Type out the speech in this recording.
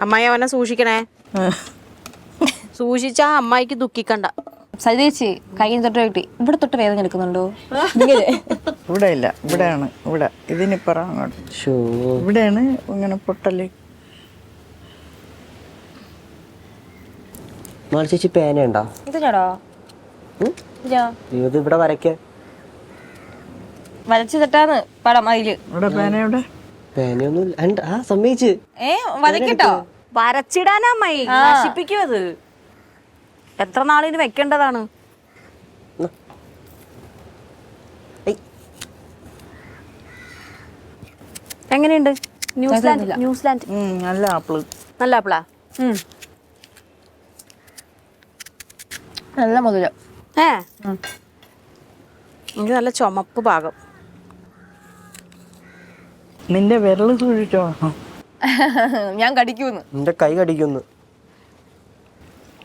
അമ്മായി അവനെ സൂക്ഷിക്കണേ. സൂക്ഷിച്ചാ അമ്മായിക്ക് ദുഃഖിക്കണ്ട. സരിതേച്ചി കയ്യിൽ തൊട്ട് കിട്ടി. ഇവിടെ തൊട്ട് വേദന എടുക്കുന്നുണ്ടോ? ഇവിടെ ഇല്ല, ഇവിടെയാണ്. ഇവിടെ ഇതിനിപ്പുറം അങ്ങോട്ട് ഇവിടെയാണ് ഇങ്ങനെ പൊട്ടല്. ചേച്ചി പേനയുണ്ടോ? ഇതിനാടോ ഇത് ഇവിടെ വരയ്ക്കാൻ വരച്ചു തട്ടാന്ന് പടം അതില്. ഇവിടെ പേനയുടെ പേനയൊന്നും സമ്മതിച്ച് വരക്കട്ടോ. വരച്ചിടാനാ അമ്മായി, നശിപ്പിക്കും അത്. എത്ര നാളിന് വെക്കേണ്ടതാണ്. എങ്ങനെയുണ്ട് ന്യൂസിലാൻഡ്? ന്യൂസിലാൻഡ് നല്ല ആപ്പിള്. നല്ല ആപ്പിളാ? നല്ല മധുരം. എനിക്ക് നല്ല ചുമപ്പ് ഭാഗം. നിന്റെ വിരല് സൂക്ഷിച്ചോ. ഞാൻ കടിക്കൂന്ന്. നിന്റെ കൈ കടിക്കുന്നു.